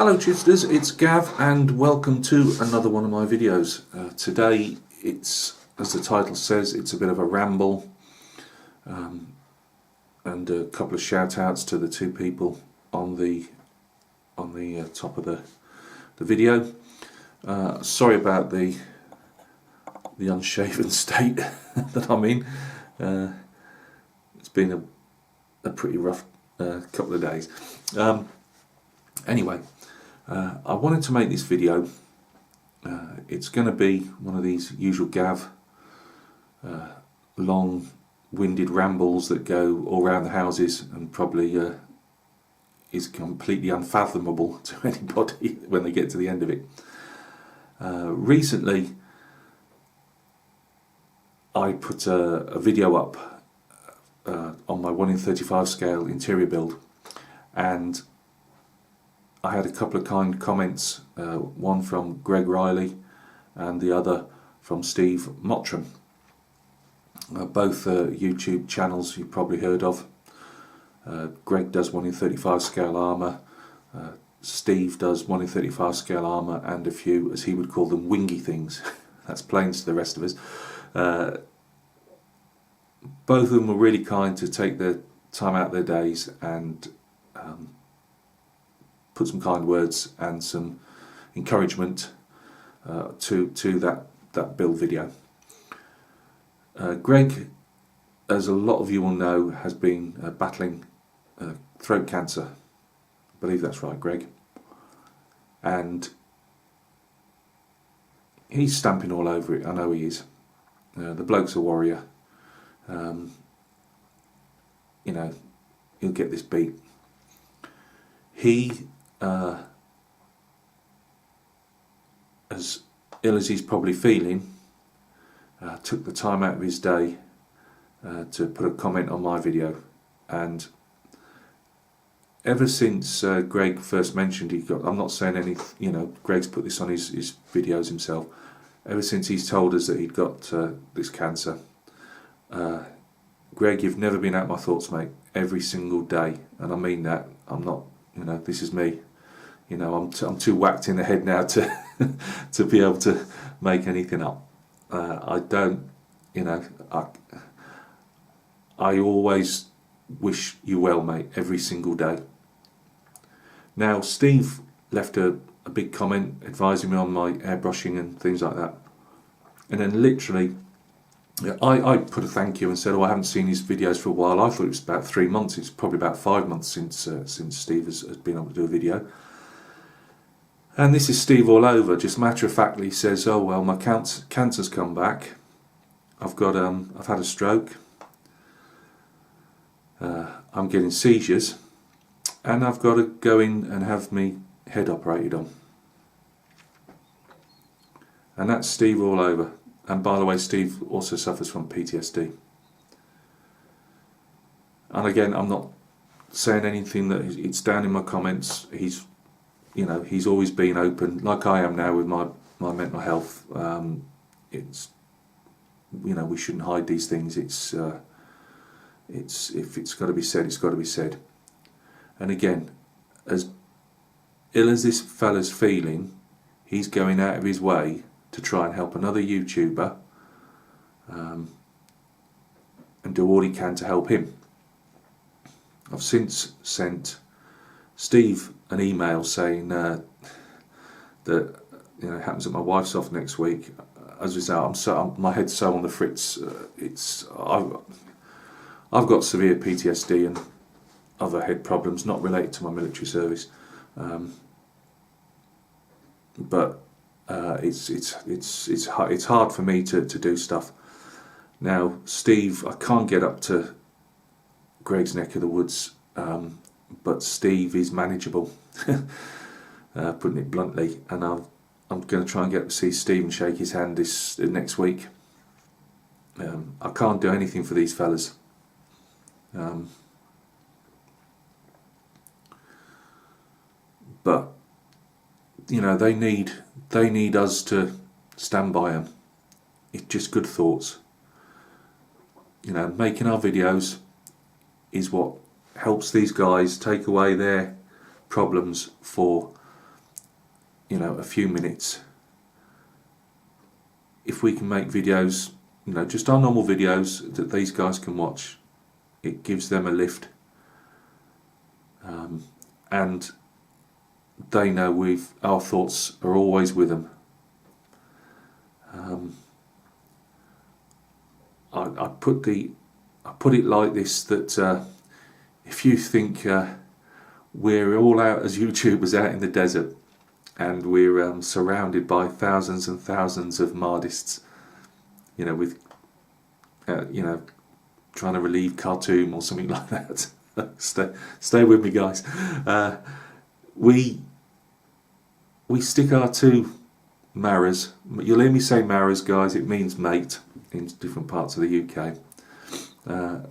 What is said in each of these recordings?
Hello Chisters, it's Gav and welcome to another one of my videos. Today it's, as the title says, it's a bit of a ramble and a couple of shout outs to the two people on the top of the video. Sorry about the unshaven state that I'm in. It's been a pretty rough couple of days. Anyway, I wanted to make this video. It's going to be one of these usual Gav long-winded rambles that go all around the houses and probably is completely unfathomable to anybody when they get to the end of it. Recently I put a video up on my 1:35 scale interior build, and I had a couple of kind comments, one from Greg Riley and the other from Steve Motrom. Both YouTube channels you've probably heard of. Greg does 1:35 scale armour, Steve does 1:35 scale armour and a few, as he would call them, wingy things. That's plains to the rest of us. Both of them were really kind to take their time out of their days and put some kind words and some encouragement to that build video. Greg, as a lot of you will know, has been battling throat cancer. I believe that's right, Greg. And he's stamping all over it. I know he is. The bloke's a warrior. You know, he'll get this beat. He, as ill as he's probably feeling, took the time out of his day to put a comment on my video. And ever since Greg first mentioned he got, I'm not saying any, you know, Greg's put this on his videos himself. Ever since he's told us that he'd got this cancer, Greg, you've never been out of my thoughts, mate. Every single day, and I mean that. I'm not, you know, this is me. You know, I'm too whacked in the head now to to be able to make anything up. I don't, you know, I always wish you well, mate, every single day. Now, Steve left a big comment advising me on my airbrushing and things like that. And then literally, I put a thank you and said, oh, I haven't seen his videos for a while. I thought it was about 3 months. It's probably about 5 months since Steve has been able to do a video. And this is Steve all over. Just matter of factly says, oh well, my cancer's come back. I've had a stroke. I'm getting seizures, and I've got to go in and have me head operated on. And that's Steve all over. And by the way, Steve also suffers from PTSD. And again, I'm not saying anything that it's down in my comments. He's, you know, he's always been open, like I am now with my mental health. It's, you know, we shouldn't hide these things. It's if it's got to be said, it's got to be said. And again, as ill as this fella's feeling, he's going out of his way to try and help another YouTuber and do all he can to help him. I've since sent Steve an email saying that, you know, it happens that my wife's off next week. As we say, my head's so on the fritz. I've got severe PTSD and other head problems not related to my military service, but it's hard for me to do stuff. Now, Steve, I can't get up to Greg's neck of the woods, but Steve is manageable, putting it bluntly, and I'm going to try and get to see Steve and shake his hand next week. I can't do anything for these fellas. But you know, they need us to stand by them. It's just good thoughts. You know, making our videos is what helps these guys take away their problems for you know, a few minutes. If we can make videos, you know, just our normal videos that these guys can watch, it gives them a lift, and they know our thoughts are always with them. I put it like this, that if you think we're all out as YouTubers out in the desert, and we're surrounded by thousands and thousands of Mahdists, you know, with you know, trying to relieve Khartoum or something like that. stay with me, guys. We stick our two maras. You'll hear me say maras, guys. It means mate in different parts of the UK.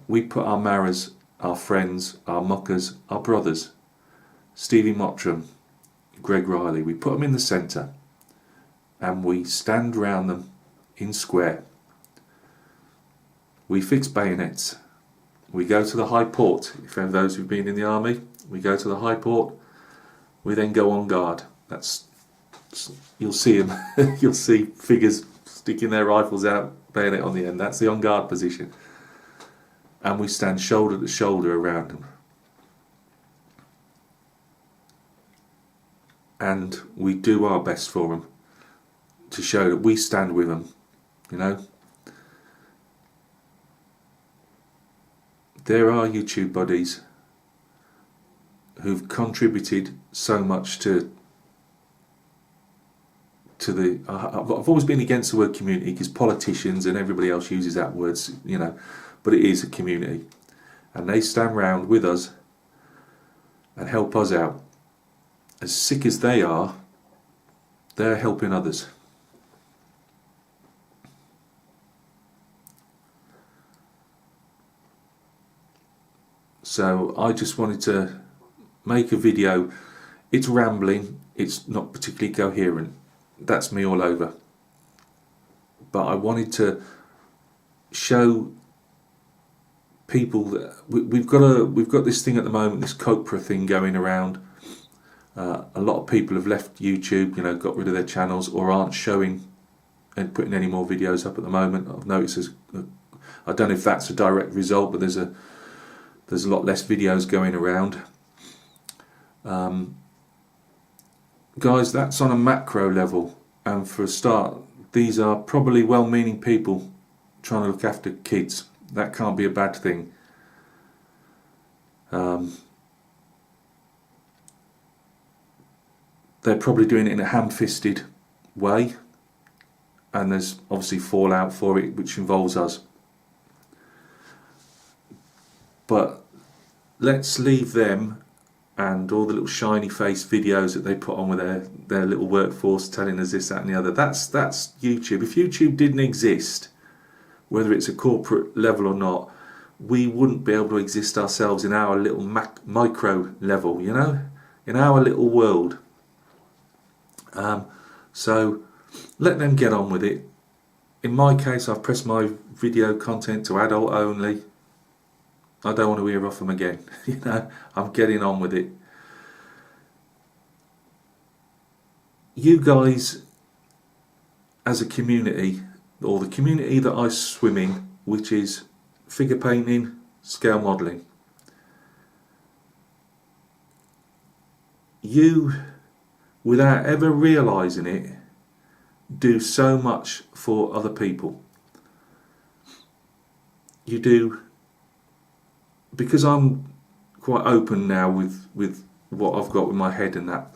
We put our maras, our friends, our muckers, our brothers, Stevie Motrom, Greg Riley, we put them in the centre, and we stand round them in square. We fix bayonets. We go to the high port. For those who've been in the army, we go to the high port. We then go on guard. You'll see them. You'll see figures sticking their rifles out, bayonet on the end. That's the on guard position. And we stand shoulder to shoulder around them. And we do our best for them to show that we stand with them, you know. There are YouTube buddies who've contributed so much to the... I've always been against the word community, because politicians and everybody else uses that word, you know, but it is a community. And they stand round with us and help us out. As sick as they are, they're helping others. So I just wanted to make a video. It's rambling, it's not particularly coherent. That's me all over. But I wanted to show people that we've got this thing at the moment, this Copra thing going around. A lot of people have left YouTube, you know, got rid of their channels, or aren't showing and putting any more videos up at the moment. I've noticed, I don't know if that's a direct result, but there's a lot less videos going around. Guys, that's on a macro level, and for a start, these are probably well-meaning people trying to look after kids. That can't be a bad thing. They're probably doing it in a ham-fisted way, and there's obviously fallout for it, which involves us. But let's leave them and all the little shiny face videos that they put on with their little workforce telling us this, that and the other. That's YouTube. If YouTube didn't exist, whether it's a corporate level or not, we wouldn't be able to exist ourselves in our little micro level, you know, in our little world. So let them get on with it. In my case, I've pressed my video content to adult only. I don't want to hear off them again. You know, I'm getting on with it. You guys, as a community, or the community that I swim in, which is figure painting, scale modelling, you, without ever realising it, do so much for other people. You do, because I'm quite open now with what I've got with my head and that.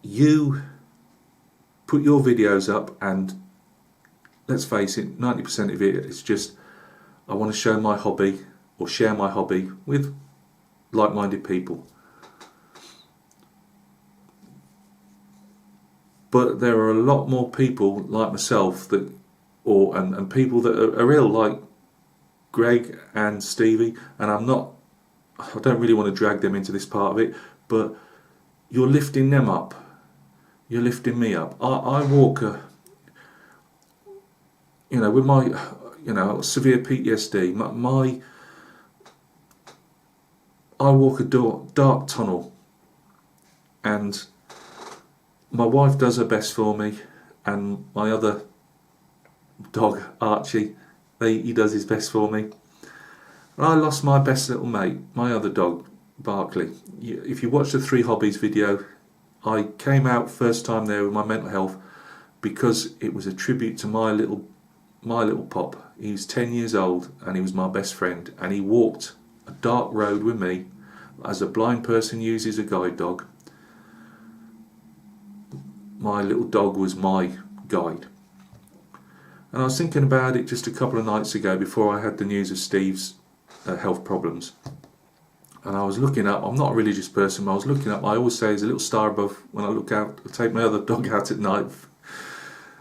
You put your videos up, and let's face it, 90% of it is just, I want to show my hobby or share my hobby with like-minded people. But there are a lot more people like myself that, and people that are ill, like Greg and Stevie, and I don't really want to drag them into this part of it, but you're lifting them up. You're lifting me up. I walk with my, severe PTSD, I walk a dark tunnel, and my wife does her best for me, and my other dog, Archie, he does his best for me. And I lost my best little mate, my other dog, Barkley. If you watch the 3 Hobbies video, I came out first time there with my mental health because it was a tribute to my little pop. He was 10 years old and he was my best friend, and he walked a dark road with me as a blind person uses a guide dog. My little dog was my guide. And I was thinking about it just a couple of nights ago before I had the news of Steve's health problems. And I was looking up, I'm not a religious person, but I was looking up, I always say there's a little star above when I look out, I take my other dog out at night.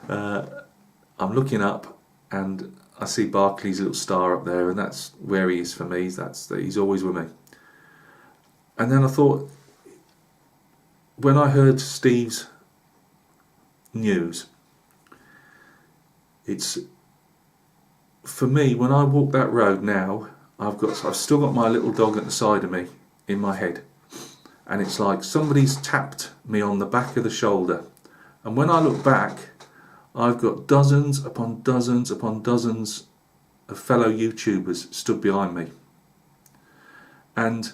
I'm looking up and I see Barkley's little star up there, and that's where he is for me. He's always with me. And then I thought, when I heard Steve's news, it's, for me, when I walk that road now, I've still got my little dog at the side of me in my head, and it's like somebody's tapped me on the back of the shoulder, and when I look back, I've got dozens upon dozens upon dozens of fellow YouTubers stood behind me, and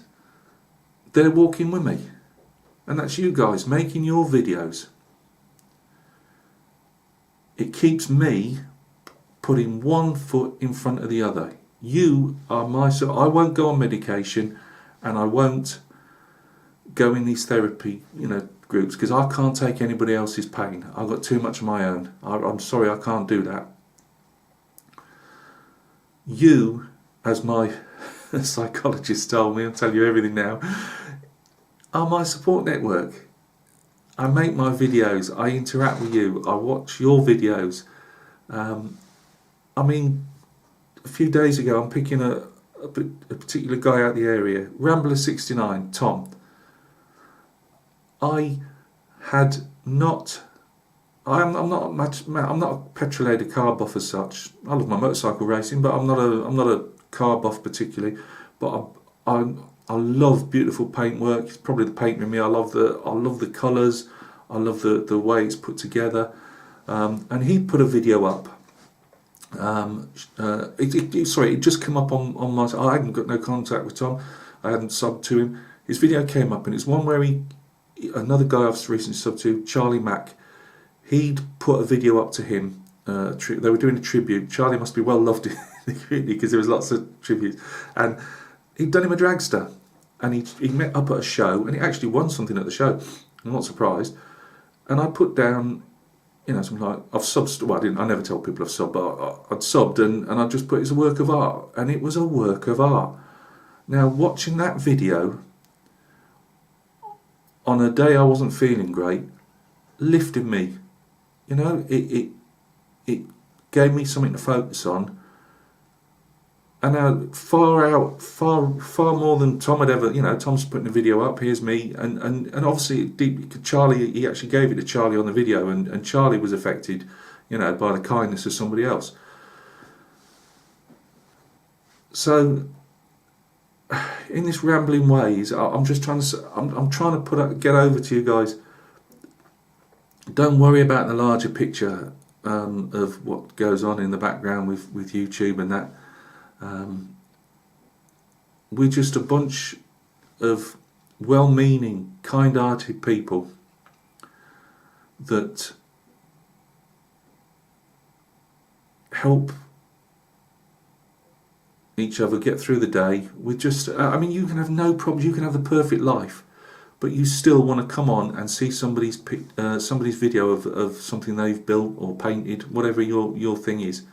they're walking with me, and that's you guys making your videos. It keeps me putting one foot in front of the other. You are I won't go on medication, and I won't go in these therapy, groups, because I can't take anybody else's pain. I've got too much of my own. I'm sorry, I can't do that. You, as my psychologist told me, I'll tell you everything now, are my support network. I make my videos, I interact with you, I watch your videos. A few days ago, I'm picking a particular guy out the area, Rambler 69, Tom. I'm not a petrolated car buff as such. I love my motorcycle racing, but I'm not a car buff particularly. But I love beautiful paintwork. It's probably the paint in me. I love the colours. I love the way it's put together. And he put a video up. It just came up on my. I hadn't got no contact with Tom. I hadn't subbed to him. His video came up, and it's one where another guy I've recently subbed to, Charlie Mack. He'd put a video up to him. They were doing a tribute. Charlie must be well loved in the community because there was lots of tributes, and he'd done him a dragster, and he met up at a show, and he actually won something at the show. I'm not surprised. And I put down, something like, I've subbed. Well, I never tell people I've subbed, but I'd subbed, and I just put, it's a work of art, and it was a work of art. Now, watching that video on a day I wasn't feeling great lifted me. It gave me something to focus on. And now far more than Tom had ever, Tom's putting the video up, here's me, and obviously Charlie, he actually gave it to Charlie on the video, and Charlie was affected, by the kindness of somebody else. So, in this rambling ways, I'm just trying to get over to you guys. Don't worry about the larger picture of what goes on in the background with YouTube and that. We're just a bunch of well-meaning, kind-hearted people that help each other get through the day. We're just, you can have no problems, you can have the perfect life, but you still want to come on and see somebody's video of something they've built or painted, whatever your thing is.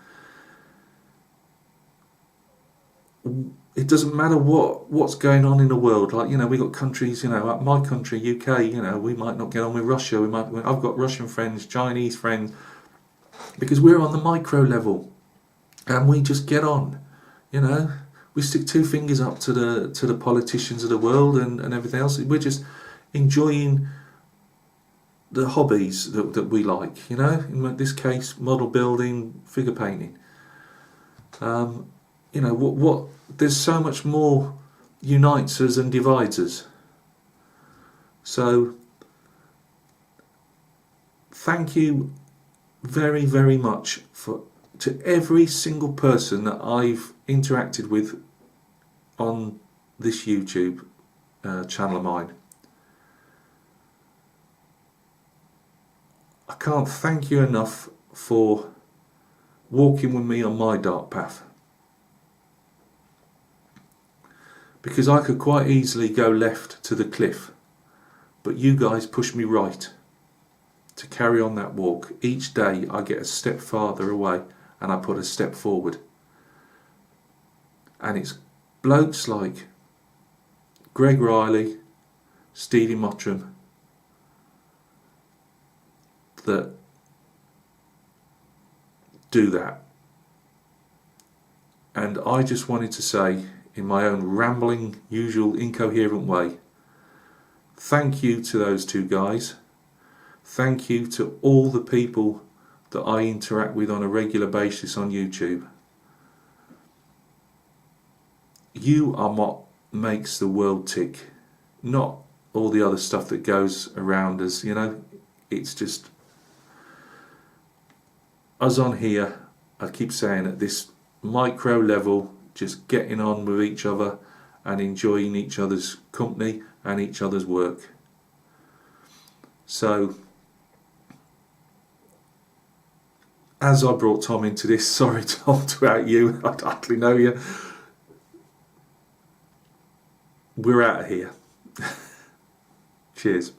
It doesn't matter what's going on in the world. Like, we got countries, like my country, UK, we might not get on with Russia. I've got Russian friends, Chinese friends, because we're on the micro level, and we just get on. We stick 2 fingers up to the politicians of the world and everything else. We're just enjoying the hobbies that we like. In this case, model building, figure painting. What there's so much more unites us and divides us. So thank you very, very much to every single person that I've interacted with on this YouTube channel of mine. I can't thank you enough for walking with me on my dark path, because I could quite easily go left to the cliff, but you guys push me right to carry on that walk. Each day I get a step farther away and I put a step forward. And it's blokes like Greg Riley, Stevie Motrom that do that. And I just wanted to say, in my own rambling, usual incoherent way, thank you to those two guys. Thank you to all the people that I interact with on a regular basis on YouTube. You are what makes the world tick, not all the other stuff that goes around us, you know. It's just us on here, I keep saying, at this micro level, just getting on with each other and enjoying each other's company and each other's work. So, as I brought Tom into this, sorry Tom to out you, I hardly know you. We're out of here. Cheers.